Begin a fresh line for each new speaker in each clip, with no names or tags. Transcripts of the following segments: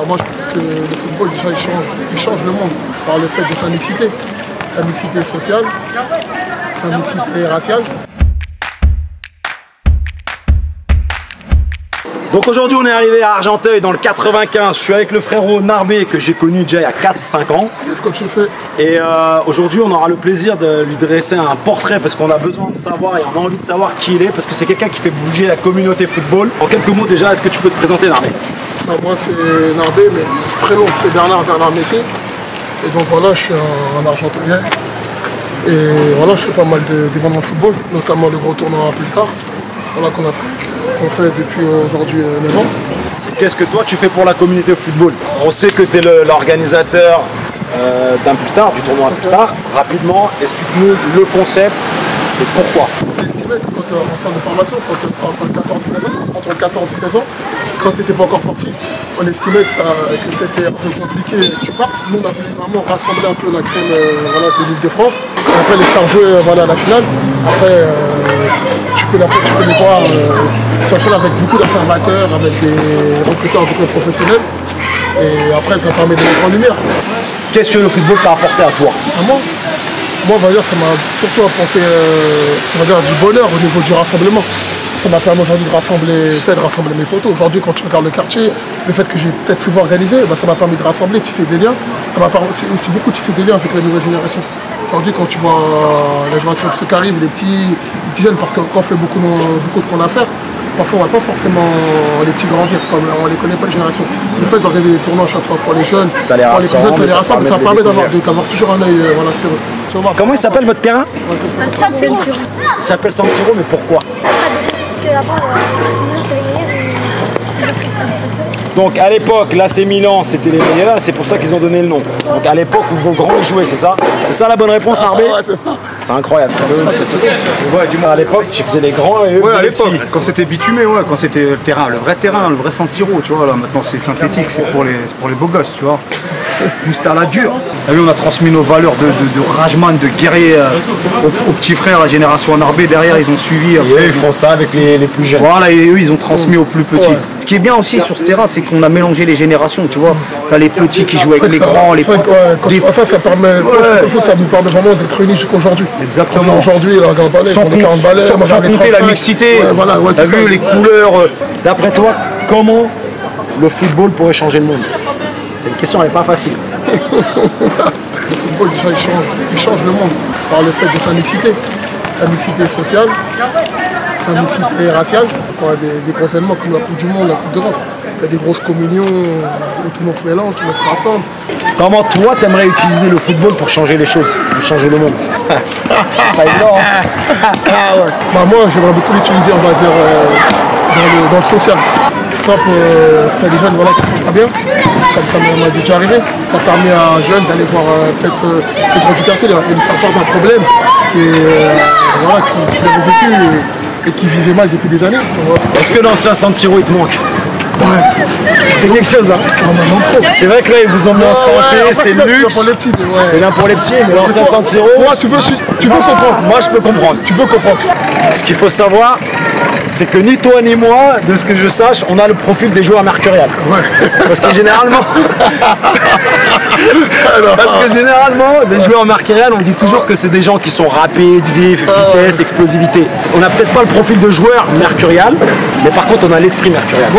Moi, je pense que le football, déjà, il change le monde par le fait de sa mixité sociale, sa mixité raciale.
Donc aujourd'hui on est arrivé à Argenteuil dans le 95, je suis avec le frérot Narbé que j'ai connu déjà il y a 4-5 ans.
Qu'est-ce que tu fais?
Et aujourd'hui on aura le plaisir de lui dresser un portrait parce qu'on a besoin de savoir et on a envie de savoir qui il est parce que c'est quelqu'un qui fait bouger la communauté football. En quelques mots déjà, est-ce que tu peux te présenter Narbé?
Moi c'est Narbé, mais le prénom c'est Bernard Messé. Et donc voilà, je suis un Argenteuilien. Et voilà, je fais pas mal d'événements de football, notamment le gros tournoi à Pulsar, voilà, qu'on fait depuis aujourd'hui 9 ans.
Qu'est-ce que toi tu fais pour la communauté football? On sait que tu es l'organisateur d'Impulstar, du tournoi Impulstar. Rapidement, explique-nous le concept et pourquoi.
J'estimais que quand tu es en centre de formation, entre le 14 et 16 ans, quand tu n'étais pas encore parti, on estimait que c'était un peu compliqué que tu partes. Nous, on a voulu vraiment rassembler un peu la crème de l'Île-de-France et après les faire jouer à la finale. Après, tu peux les voir s'enchaîner avec beaucoup d'observateurs, avec des recruteurs de clubs professionnels. Et après, ça permet de mettre en lumière.
Qu'est-ce que le football t'a apporté à toi?
Moi, on va dire, ça m'a surtout apporté du bonheur au niveau du rassemblement. Ça m'a permis aujourd'hui de rassembler mes potos. Aujourd'hui, quand tu regardes le quartier, le fait que j'ai peut-être souvent organisé, ça m'a permis de rassembler, tisser des liens. Ça m'a permis aussi beaucoup de tisser des liens avec la nouvelle génération. Aujourd'hui, quand tu vois la génération qui arrive, les petits jeunes, parce que quand on fait beaucoup ce qu'on a à faire, parfois on ne va pas forcément les petits grandir, comme on ne les connaît pas les générations. Le fait d'organiser des tournois chaque fois pour les jeunes,
ça les rassemble,
ça permet d'avoir toujours un œil sur eux.
Comment il s'appelle votre terrain?
San Siro.
Il s'appelle San Siro, mais pourquoi?
Parce que avant, c'était les meilleurs et ils ont pris San Siro.
Donc à l'époque, l'AC Milan c'était les meilleurs, c'est pour ça qu'ils ont donné le nom. Donc à l'époque où vos grands jouaient, c'est ça? C'est ça la bonne réponse, Narbé? C'est incroyable.
Ouais, du moins
à l'époque, tu faisais les grands et eux
à
les
l'époque,
petits.
quand c'était bitumé, quand c'était le terrain, le vrai San Siro, tu vois, là maintenant c'est synthétique, c'est pour les beaux gosses, tu vois. Nous c'était à la dure. Et oui, on a transmis nos valeurs de rageman, de guerrier aux petits frères, la génération Narbé derrière, ils ont suivi.
Après, et eux, ils font ça avec les plus jeunes.
Voilà, et eux, ils ont transmis aux plus petits. Ouais. Ce qui est bien aussi sur ce terrain, c'est qu'on a mélangé les générations, tu vois. T'as les petits qui jouent avec les grands, les petits.
Quand tu vois ça permet, ça nous permet vraiment d'être unis jusqu'aujourd'hui.
Exactement.
Aujourd'hui, sans
compter la mixité, t'as vu les couleurs.
D'après toi, comment le football pourrait changer le monde? C'est une question, elle n'est pas facile.
Le football, déjà, il change le monde par le fait de sa mixité sociale, sa mixité raciale. On a des gros événements comme la Coupe du Monde, la Coupe d'Europe. Il y a des grosses communions où tout le monde se mélange, tout le monde se rassemble.
Comment toi, t'aimerais utiliser le football pour changer les choses, pour changer le monde? C'est pas évident, hein?
Moi, j'aimerais beaucoup l'utiliser, on va dire, dans le social. Par exemple, tu as des jeunes qui font pas bien, comme ça m'a déjà arrivé. Ça permet à un jeune d'aller voir peut-être ses grands du quartier et lui faire part d'un problème qu'il avait vécu et qui vivait mal depuis des années.
Est-ce que l'ancien San Siro il te manque?
Ouais.
C'est quelque chose, hein? C'est vrai que là ils vous ont mis en santé, c'est luxe. C'est bien pour les petits, mais l'ancien San Siro.
Tu peux comprendre.
Moi je peux comprendre.
Tu peux comprendre.
Ce qu'il faut savoir, c'est que ni toi ni moi, de ce que je sache, on a le profil des joueurs mercurial. Ouais. Parce que généralement, les joueurs mercurial, on dit toujours que c'est des gens qui sont rapides, vifs, vitesse, explosivité. On n'a peut-être pas le profil de joueur mercurial, mais par contre on a l'esprit mercurial.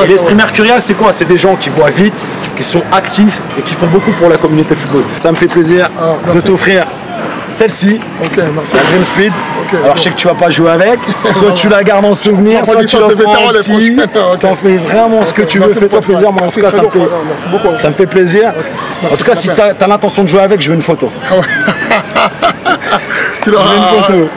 Et l'esprit mercurial, c'est quoi? C'est des gens qui voient vite, qui sont actifs et qui font beaucoup pour la communauté football. Ça me fait plaisir de t'offrir celle-ci,
merci.
la Dream Speed. Alors je sais que tu vas pas jouer avec, soit tu la gardes en souvenir, soit tu la prends en petit, t'en fais vraiment ce que tu veux, fais-toi plaisir, moi en tout cas ça me fait plaisir. En tout cas si tu as l'intention de jouer avec, je veux une photo.
Tu l'auras.
Je veux une photo.